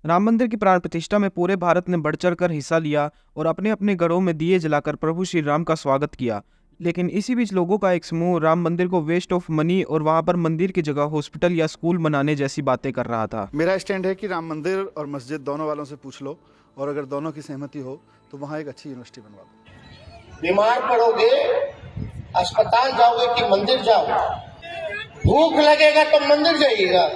राम मंदिर की प्राण प्रतिष्ठा में पूरे भारत ने बढ़ चढ़कर हिस्सा लिया और अपने अपने घरों में दिए जलाकर प्रभु श्री राम का स्वागत किया। लेकिन इसी बीच लोगों का एक समूह राम मंदिर को वेस्ट ऑफ मनी और वहां पर मंदिर की जगह हॉस्पिटल या स्कूल बनाने जैसी बातें कर रहा था। मेरा स्टैंड है कि राम मंदिर और मस्जिद दोनों वालों से पूछ लो, और अगर दोनों की सहमति हो तो वहाँ एक अच्छी यूनिवर्सिटी बनवा दो। बीमार पड़ोगे अस्पताल जाओगे कि मंदिर जाओगे? भूख लगेगा तो मंदिर जाइएगा।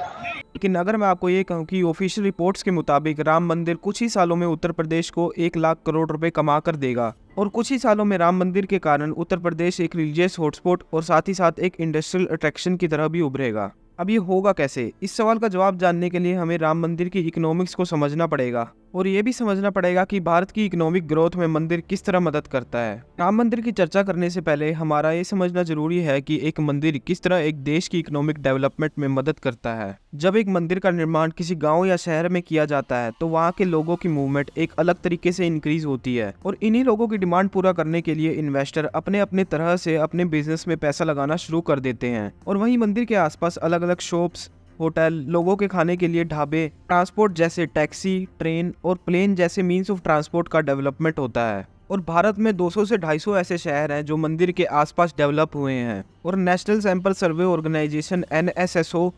लेकिन अगर मैं आपको ये कहूँ कि ऑफिशियल रिपोर्ट्स के मुताबिक राम मंदिर कुछ ही सालों में उत्तर प्रदेश को 1 लाख करोड़ रुपए कमा कर देगा और कुछ ही सालों में राम मंदिर के कारण उत्तर प्रदेश एक रिलीजियस हॉटस्पॉट और साथ ही साथ एक इंडस्ट्रियल अट्रैक्शन की तरह भी उभरेगा। अब ये होगा कैसे? इस सवाल का जवाब जानने के लिए हमें राम मंदिर की इकोनॉमिक्स को समझना पड़ेगा और ये भी समझना पड़ेगा कि भारत की इकोनॉमिक ग्रोथ में मंदिर किस तरह मदद करता है। राम मंदिर की चर्चा करने से पहले हमारा ये समझना जरूरी है कि एक मंदिर किस तरह एक देश की इकोनॉमिक डेवलपमेंट में मदद करता है। जब एक मंदिर का निर्माण किसी गाँव या शहर में किया जाता है तो वहाँ के लोगों की मूवमेंट एक अलग तरीके से इंक्रीज होती है और इन्हीं लोगों की डिमांड पूरा करने के लिए इन्वेस्टर अपने अपने तरह से अपने बिजनेस में पैसा लगाना शुरू कर देते हैं। और वहीं मंदिर के आसपास अलग अलग शॉप्स, होटल, लोगों के खाने के लिए ढाबे, ट्रांसपोर्ट जैसे टैक्सी, ट्रेन और प्लेन जैसे मीन्स ऑफ ट्रांसपोर्ट का डेवलपमेंट होता है। और भारत में 200 से 250 ऐसे शहर हैं जो मंदिर के आसपास डेवलप हुए हैं। और national sample survey organisation NSSO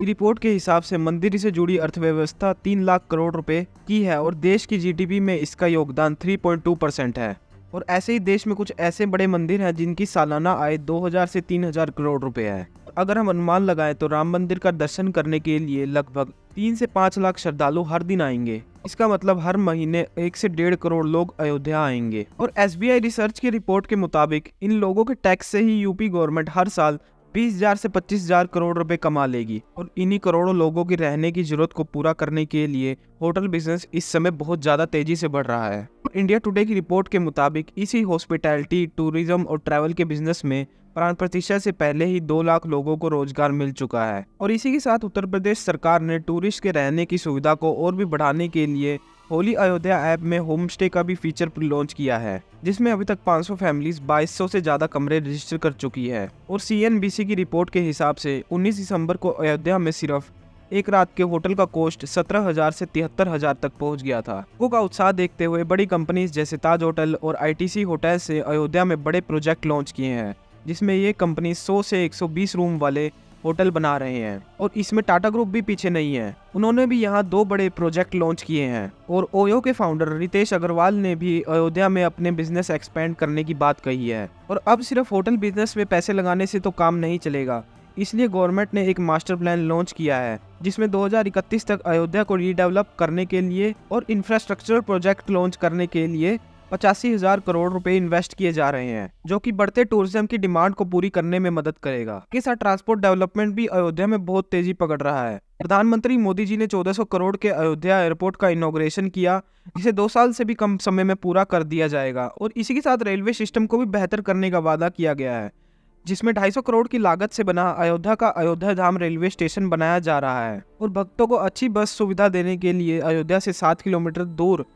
की रिपोर्ट के हिसाब से मंदिर से जुड़ी अर्थव्यवस्था 3 लाख करोड़ रुपए की है और देश की GDP में इसका योगदान 3.2% है। और ऐसे ही देश में कुछ ऐसे बड़े मंदिर हैं जिनकी सालाना आय 2000 से 3000 करोड़ रुपए है। अगर हम अनुमान लगाएं तो राम मंदिर का दर्शन करने के लिए लगभग 3 से 5 लाख श्रद्धालु हर दिन आएंगे। इसका मतलब हर महीने 1 से 1.5 करोड़ लोग अयोध्या आएंगे। और SBI रिसर्च की रिपोर्ट के मुताबिक इन लोगों के टैक्स से ही यूपी गवर्नमेंट हर साल 20,000 से 25,000 करोड़ रुपए कमा लेगी। और इन्हीं करोड़ों लोगों की रहने की जरूरत को पूरा करने के लिए होटल बिजनेस इस समय बहुत ज्यादा तेजी से बढ़ रहा है। इंडिया टुडे की रिपोर्ट के मुताबिक इसी हॉस्पिटैलिटी, टूरिज्म और ट्रैवल के बिजनेस में प्राण प्रतिष्ठा से पहले ही 2 लाख लोगों को रोजगार मिल चुका है। और इसी के साथ उत्तर प्रदेश सरकार ने टूरिस्ट के रहने की सुविधा को और भी बढ़ाने के लिए होली अयोध्या ऐप में होम स्टे का भी फीचर लॉन्च किया है, जिसमें अभी तक 500 फैमिलीज 2200 से ज्यादा कमरे रजिस्टर कर चुकी है। और CNBC की रिपोर्ट के हिसाब से 19 दिसंबर को अयोध्या में सिर्फ एक रात के होटल का कॉस्ट 17,000 से 73,000 तक पहुंच गया था। लोगों का उत्साह देखते हुए बड़ी कंपनीज जैसे ताज होटल और ITC होटल से अयोध्या में बड़े प्रोजेक्ट लॉन्च किए हैं, जिसमें ये कंपनी 100 से 120 रूम वाले होटल बना रहे हैं। और इसमें टाटा ग्रुप भी पीछे नहीं है, उन्होंने भी यहाँ 2 बड़े प्रोजेक्ट लॉन्च किए हैं। और ओयो के फाउंडर रितेश अग्रवाल ने भी अयोध्या में अपने बिजनेस एक्सपेंड करने की बात कही है। और अब सिर्फ होटल बिजनेस में पैसे लगाने से तो काम नहीं चलेगा, इसलिए गवर्नमेंट ने एक मास्टर प्लान लॉन्च किया है जिसमें 2031 तक अयोध्या को रीडेवलप करने के लिए और इंफ्रास्ट्रक्चरल प्रोजेक्ट लॉन्च करने के लिए 85,000 करोड़ रुपए इन्वेस्ट किए जा रहे हैं, जो कि बढ़ते टूरिज्म की डिमांड को पूरी करने में मदद करेगा। इसके साथ ट्रांसपोर्ट डेवलपमेंट भी अयोध्या में बहुत तेजी पकड़ रहा है। प्रधानमंत्री मोदी जी ने 1400 करोड़ के अयोध्या एयरपोर्ट का इनॉग्रेशन किया, जिसे 2 साल से भी कम समय में पूरा कर दिया जाएगा। और इसी के साथ रेलवे सिस्टम को भी बेहतर करने का वादा किया गया है, जिसमें 250 करोड़ की लागत से बना अयोध्या का अयोध्या धाम रेलवे स्टेशन बनाया जा रहा है। और भक्तों को अच्छी बस सुविधा देने के लिए अयोध्या से 7 किलोमीटर दूर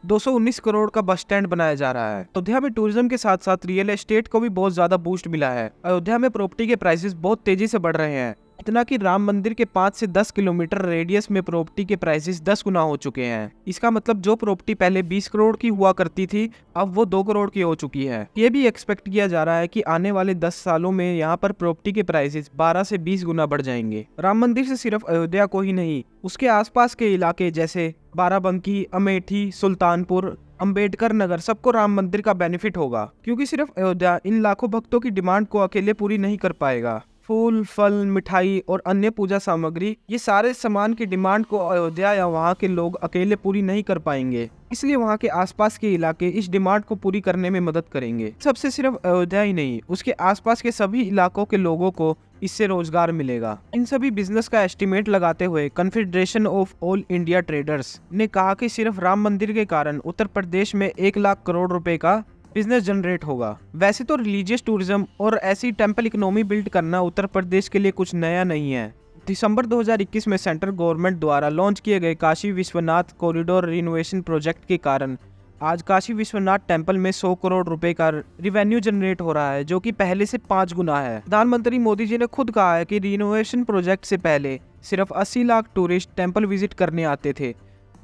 219 करोड़ का बस स्टैंड बनाया जा रहा है। अयोध्या में टूरिज्म के साथ साथ रियल एस्टेट को भी बहुत ज्यादा बूस्ट मिला है। अयोध्या में प्रॉपर्टी के प्राइसेस बहुत तेजी से बढ़ रहे हैं, इतना कि राम मंदिर के 5 से 10 किलोमीटर रेडियस में प्रॉपर्टी के प्राइसेस 10 गुना हो चुके हैं। इसका मतलब जो प्रॉपर्टी पहले 20 करोड़ की हुआ करती थी, अब वो 2 करोड़ की हो चुकी है। ये भी एक्सपेक्ट किया जा रहा है कि आने वाले 10 सालों में यहाँ पर प्रॉपर्टी के प्राइसेस 12 से 20 गुना बढ़ जाएंगे। राम मंदिर से सिर्फ अयोध्या को ही नहीं, उसके आसपास के इलाके जैसे बाराबंकी, अमेठी, सुल्तानपुर, अंबेडकर नगर, सबको राम मंदिर का बेनिफिट होगा, क्योंकि सिर्फ अयोध्या इन लाखों भक्तों की डिमांड को अकेले पूरी नहीं कर पाएगा। फूल, फल, मिठाई और अन्य पूजा सामग्री, ये सारे सामान की डिमांड को अयोध्या या वहाँ के लोग अकेले पूरी नहीं कर पाएंगे, इसलिए वहाँ के आसपास के इलाके इस डिमांड को पूरी करने में मदद करेंगे। सबसे सिर्फ अयोध्या ही नहीं, उसके आसपास के सभी इलाकों के लोगों को इससे रोजगार मिलेगा। इन सभी बिजनेस का एस्टिमेट लगाते हुए confederation of all India traders ने कहा कि सिर्फ राम मंदिर के कारण उत्तर प्रदेश में 1 लाख करोड़ रुपए का बिजनेस जनरेट होगा। वैसे तो रिलीजियस टूरिज्म और ऐसी टेम्पल इकोनॉमी बिल्ड करना उत्तर प्रदेश के लिए कुछ नया नहीं है। दिसंबर 2021 में सेंट्रल गवर्नमेंट द्वारा लॉन्च किए गए Kashi Vishwanath corridor renovation project के कारण आज काशी विश्वनाथ टेम्पल में 100 करोड़ रुपए का रिवेन्यू जनरेट हो रहा है, जो कि पहले से 5 गुना है। प्रधानमंत्री मोदी जी ने खुद कहा है कि रिनोवेशन प्रोजेक्ट से पहले सिर्फ 80 लाख टूरिस्ट टेम्पल विजिट करने आते थे,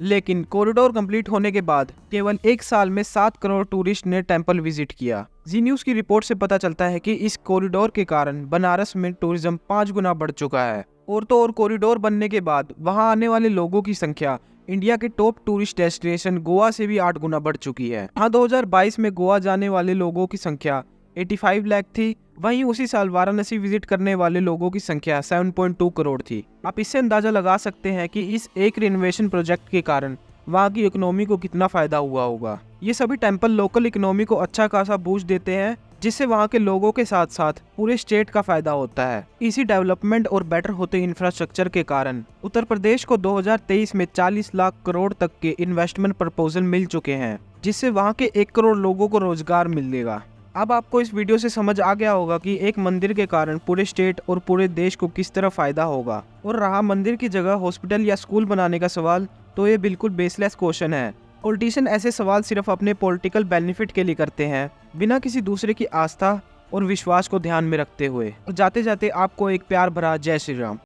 लेकिन कॉरिडोर कंप्लीट होने के बाद केवल एक साल में 7 करोड़ टूरिस्ट ने टेंपल विजिट किया। जी न्यूज की रिपोर्ट से पता चलता है कि इस कॉरिडोर के कारण बनारस में टूरिज्म 5 गुना बढ़ चुका है। और तो और कॉरिडोर बनने के बाद वहां आने वाले लोगों की संख्या इंडिया के टॉप टूरिस्ट डेस्टिनेशन गोवा से भी 8 गुना बढ़ चुकी है। हाँ, 2022 में गोवा जाने वाले लोगों की संख्या 85 लाख थी, वहीं उसी साल वाराणसी विजिट करने वाले लोगों की संख्या 7.2 करोड़ थी। आप इससे अंदाजा लगा सकते हैं कि इस एक रिनोवेशन प्रोजेक्ट के कारण वहाँ की इकोनॉमी को कितना फायदा हुआ होगा। ये सभी टेंपल लोकल इकोनॉमी को अच्छा खासा बूस्ट देते हैं, जिससे वहाँ के लोगों के साथ साथ पूरे स्टेट का फायदा होता है। इसी डेवलपमेंट और बेटर होते इंफ्रास्ट्रक्चर के कारण उत्तर प्रदेश को 2023 में 40 लाख करोड़ तक के इन्वेस्टमेंट प्रपोजल मिल चुके हैं, जिससे वहाँ के 1 करोड़ लोगों को रोजगार मिलेगा। अब आपको इस वीडियो से समझ आ गया होगा कि एक मंदिर के कारण पूरे स्टेट और पूरे देश को किस तरह फायदा होगा। और रहा मंदिर की जगह हॉस्पिटल या स्कूल बनाने का सवाल, तो ये बिल्कुल बेसलेस क्वेश्चन है। पॉलिटिशियन ऐसे सवाल सिर्फ अपने पॉलिटिकल बेनिफिट के लिए करते हैं, बिना किसी दूसरे की आस्था और विश्वास को ध्यान में रखते हुए। और जाते जाते आपको एक प्यार भरा जय श्री राम।